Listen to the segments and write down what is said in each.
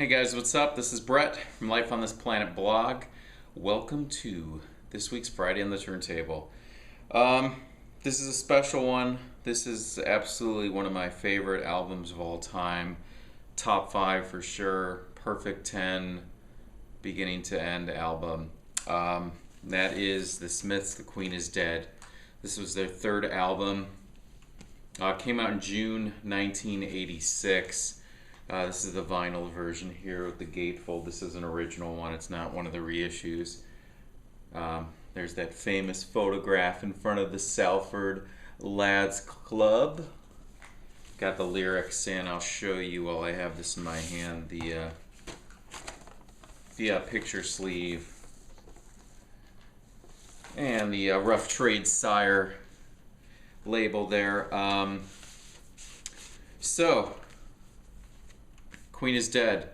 Hey guys, what's up? This is Bret from Life on This Planet blog. Welcome to this week's Friday on the Turntable. This is a special one. This is absolutely one of my favorite albums of all time. Top 5 for sure. Perfect 10, beginning to end album. That is The Smiths' The Queen is Dead. This was their third album. Came out in June 1986. This is the vinyl version here with the gatefold. This is an original one. It's not one of the reissues. There's that famous photograph in front of the Salford Lads Club. Got the lyrics in. I'll show you while I have this in my hand. The picture sleeve. And the Rough Trade Sire label there. So, Queen is Dead.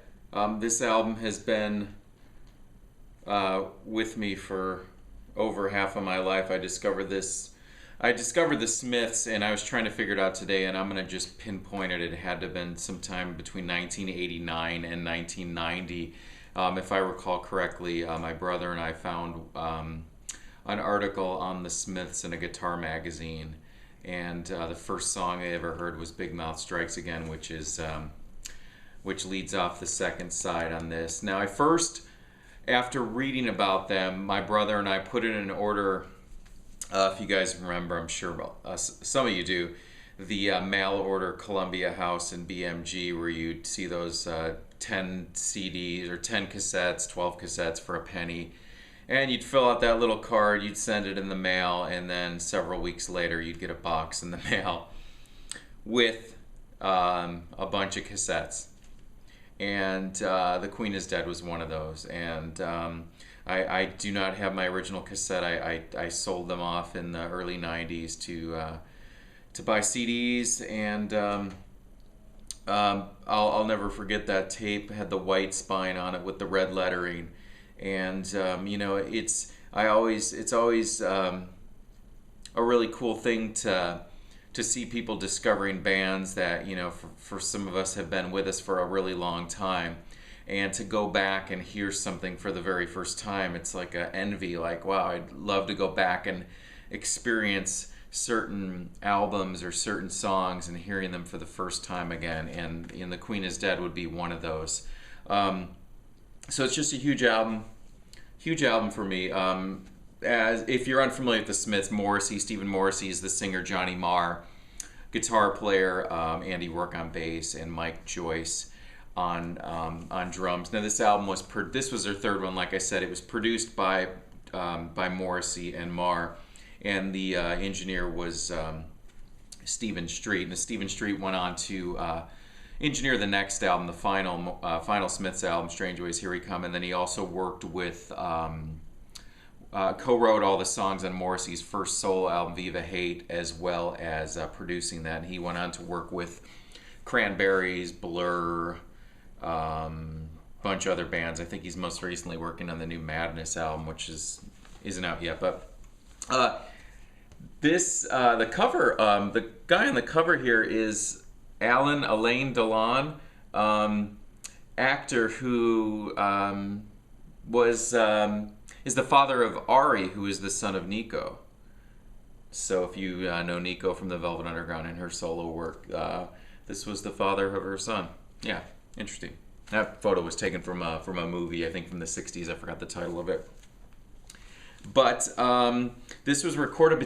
This album has been with me for over half of my life. I discovered the Smiths, and I was trying to figure it out today, and I'm going to just pinpoint it. It had to have been sometime between 1989 and 1990. If I recall correctly, my brother and I found an article on the Smiths in a guitar magazine, and the first song I ever heard was Bigmouth Strikes Again, which leads off the second side on this. Now, after reading about them, my brother and I put it in order. If you guys remember, I'm sure some of you do, the mail order Columbia House in BMG, where you'd see those 10 CDs or 10 cassettes, 12 cassettes for a penny. And you'd fill out that little card, you'd send it in the mail, and then several weeks later you'd get a box in the mail with a bunch of cassettes. And The Queen is Dead was one of those. And I do not have my original cassette. I sold them off in the early 90s to buy CDs, and I'll never forget that tape. It had the white spine on it with the red lettering. And it's always a really cool thing to see people discovering bands that, for some of us have been with us for a really long time, and to go back and hear something for the very first time. It's like a envy, like, wow, I'd love to go back and experience certain albums or certain songs and hearing them for the first time again, and The Queen is Dead would be one of those. So it's just a huge album for me. As if you're unfamiliar with the Smiths, Stephen Morrissey is the singer, Johnny Marr, guitar player, Andy Rourke on bass, and Mike Joyce on drums. Now this album this was their third one. Like I said, it was produced by Morrissey and Marr, and the engineer was Stephen Street. And Stephen Street went on to engineer the next album, the final Smiths album, Strange Ways, Here We Come, and then he also worked with, co-wrote all the songs on Morrissey's first solo album, Viva Hate, as well as producing that. And he went on to work with Cranberries, Blur, bunch of other bands. I think he's most recently working on the new Madness album, which isn't out yet. But the cover, the guy on the cover here is Alain Delon, actor who is the father of Ari, who is the son of Nico. So if you know Nico from the Velvet Underground and her solo work, this was the father of her son. Yeah, interesting. That photo was taken from a movie, I think from the 60s. I forgot the title of it. But this was recorded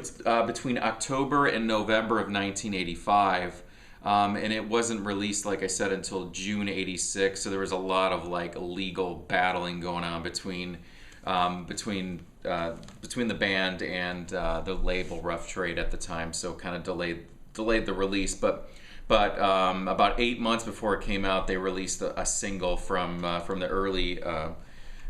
between October and November of 1985. And it wasn't released, like I said, until June '86. So there was a lot of legal battling going on between the band and the label Rough Trade at the time. So kind of delayed the release. But about 8 months before it came out, they released a single from the early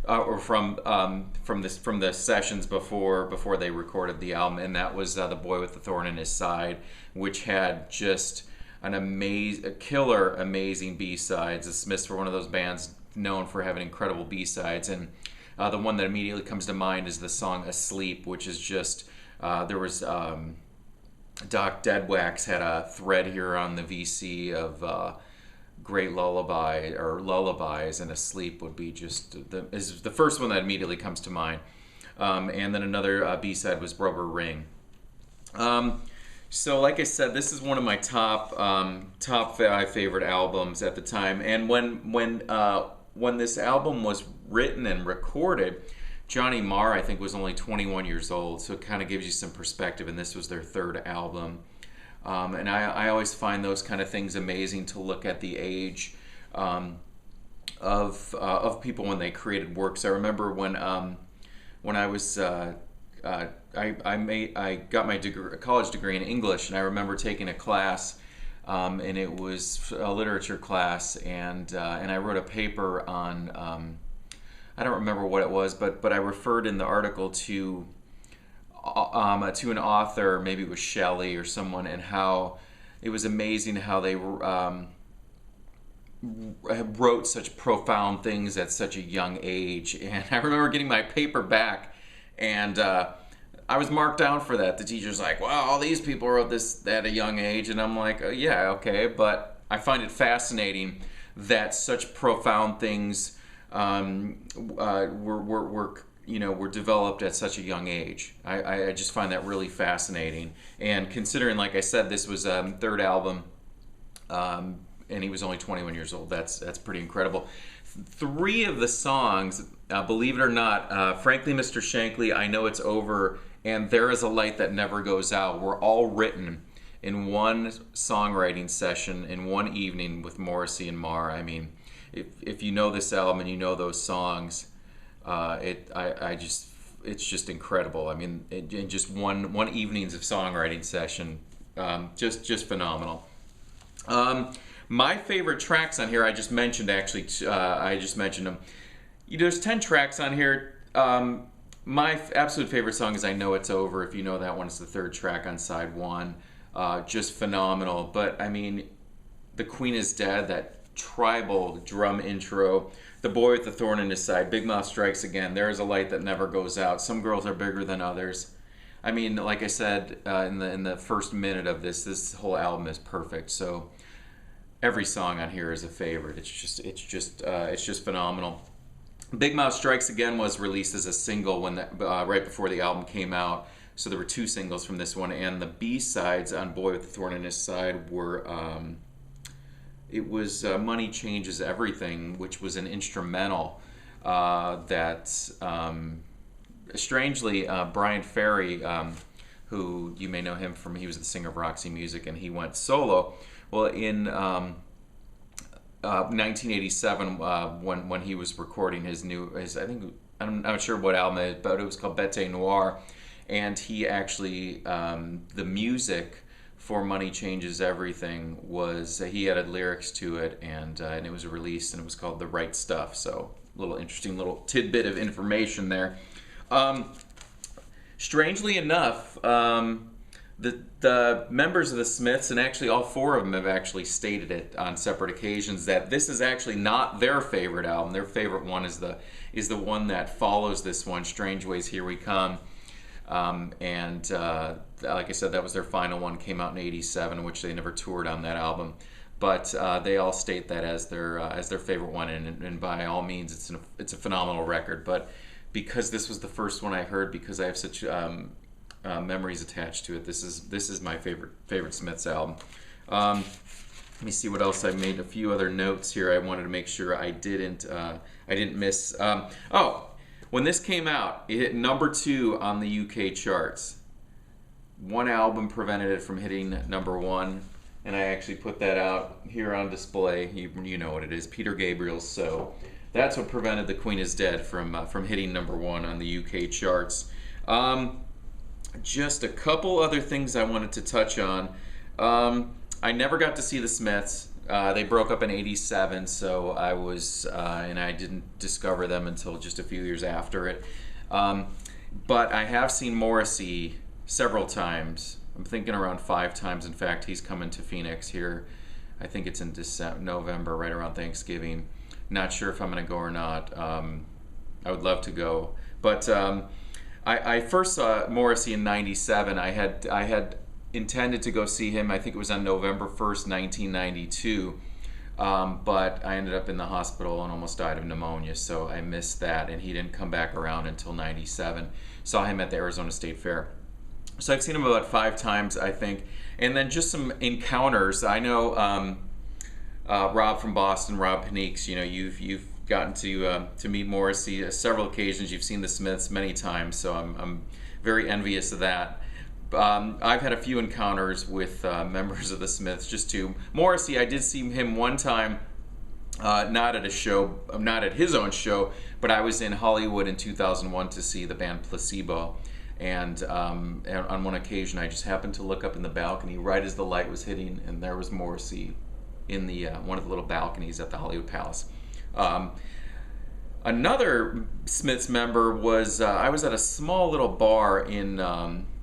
or from the sessions before they recorded the album, and that was The Boy with the Thorn in His Side, which had just amazing B-sides. The Smiths were one of those bands known for having incredible B-sides, and the one that immediately comes to mind is the song Asleep, which is just, there was Doc Deadwax had a thread here on the VC of great lullaby or lullabies, and Asleep would be just is the first one that immediately comes to mind. And then another B-side was Rubber Ring. So like I said, this is one of my top 5 favorite albums at the time. And when this album was written and recorded, Johnny Marr, I think, was only 21 years old, so it kind of gives you some perspective, and this was their 3rd album. And I always find those kind of things amazing, to look at the age of people when they created works. I remember when I was I got my college degree in English, and I remember taking a class, and it was a literature class, and I wrote a paper on I don't remember what it was, but I referred in the article to an author, maybe it was Shelley or someone, and how it was amazing how they wrote such profound things at such a young age. And I remember getting my paper back, and I was marked down for that. The teacher's like, "Wow, all these people wrote this at a young age," and I'm like, "Oh, yeah, okay," but I find it fascinating that such profound things were developed at such a young age. I just find that really fascinating. And considering, like I said, this was 3rd album, and he was only 21 years old, that's pretty incredible. 3 of the songs, believe it or not, Frankly Mr. Shankly, I Know It's Over, and There Is a Light That Never Goes Out, were all written in one songwriting session in one evening with Morrissey and Marr. I mean, if you know this album and you know those songs, it's just incredible. I mean, in just one evening's of songwriting session, just phenomenal. My favorite tracks on here, I just mentioned actually. I just mentioned them. There's 10 tracks on here. My absolute favorite song is I Know It's Over. If you know that one, it's the 3rd track on side 1. Just phenomenal. But I mean, The Queen Is Dead, that tribal drum intro, The Boy with the Thorn in His Side, Bigmouth Strikes Again, There Is a Light That Never Goes Out, Some Girls Are Bigger Than Others. I mean, like I said in the first minute of this whole album is perfect. So every song on here is a favorite. It's just phenomenal. Bigmouth Strikes Again was released as a single right before the album came out. So there were 2 singles from this one, and the B-sides on Boy with the Thorn in His Side were it was Money Changes Everything, which was an instrumental that strangely Brian Ferry, who you may know him from, he was the singer of Roxy Music, and he went solo. Well, in 1987, when he was recording his I think, I'm not sure what album it is, but it was called Bete Noir, and he actually, the music for Money Changes Everything was, he added lyrics to it, and it was released, and it was called The Right Stuff. So interesting little tidbit of information there. Strangely enough, the members of the Smiths, and actually all 4 of them have actually stated it on separate occasions, that this is actually not their favorite album. Their favorite one is the one that follows this one, Strange Ways Here We Come. Like I said, that was their final one, came out in '87, which they never toured on that album. But they all state that as their favorite one, and by all means, it's a phenomenal record. But because this was the first one I heard, because I have such memories attached to it, this is my favorite Smiths album. Let me see what else I made. A few other notes here. I wanted to make sure I didn't miss. When this came out, it hit number 2 on the UK charts. One album prevented it from hitting number 1, and I actually put that out here on display. You know what it is, Peter Gabriel's So. That's what prevented The Queen Is Dead from hitting number 1 on the UK charts. Just a couple other things I wanted to touch on. I never got to see the Smiths. They broke up in '87, so I didn't discover them until just a few years after it. But I have seen Morrissey several times. I'm thinking around 5 times. In fact, he's coming to Phoenix here. I think it's in November, right around Thanksgiving. Not sure if I'm going to go or not. I would love to go. But I first saw Morrissey in '97. I had intended to go see him. I think it was on November 1st, 1992. But I ended up in the hospital and almost died of pneumonia, so I missed that, and he didn't come back around until '97. Saw him at the Arizona State Fair. So I've seen him about 5 times, I think. And then just some encounters. I know Rob from Boston, Rob Paniques, you know, you've gotten to meet Morrissey several occasions. You've seen the Smiths many times, so I'm very envious of that. I've had a few encounters with members of the Smiths, just two. Morrissey, I did see him one time, not at a show, not at his own show, but I was in Hollywood in 2001 to see the band Placebo. And on one occasion, I just happened to look up in the balcony right as the light was hitting, and there was Morrissey in the one of the little balconies at the Hollywood Palace. Another Smiths member was, I was at a small little bar in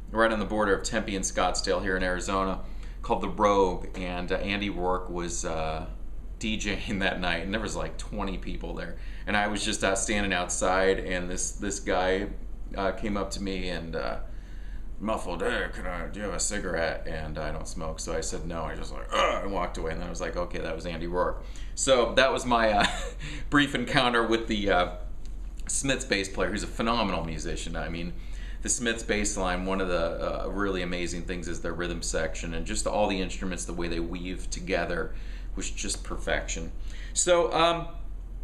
right on the border of Tempe and Scottsdale here in Arizona called The Rogue, and Andy Rourke was DJing that night, and there was like 20 people there. And I was just standing outside, and this guy came up to me and muffled, "Hey, do you have a cigarette?" And I don't smoke, so I said no. I just like, ugh, and walked away. And then I was like, okay, that was Andy Rourke. So that was my brief encounter with the Smiths bass player, who's a phenomenal musician. I mean, the Smiths bass line, one of the really amazing things is their rhythm section, and just all the instruments, the way they weave together, was just perfection. So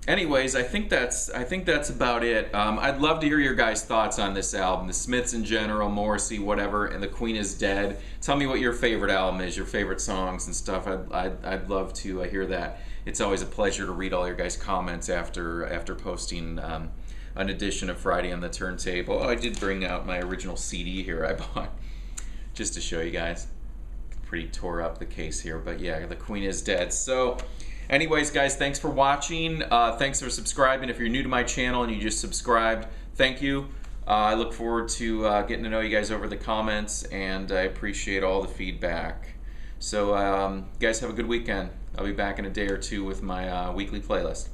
anyways, I think that's about it. I'd love to hear your guys' thoughts on this album, the Smiths in general, Morrissey, whatever, and The Queen is Dead. Tell me what your favorite album is, your favorite songs and stuff. I'd love to hear that. It's always a pleasure to read all your guys' comments after posting an edition of Friday on the Turntable. Oh, I did bring out my original CD here I bought just to show you guys. Pretty tore up the case here, but yeah, The Queen is Dead. So anyways, guys, thanks for watching. Thanks for subscribing. If you're new to my channel and you just subscribed, thank you. I look forward to getting to know you guys over the comments, and I appreciate all the feedback. So guys, have a good weekend. I'll be back in a day or two with my weekly playlist.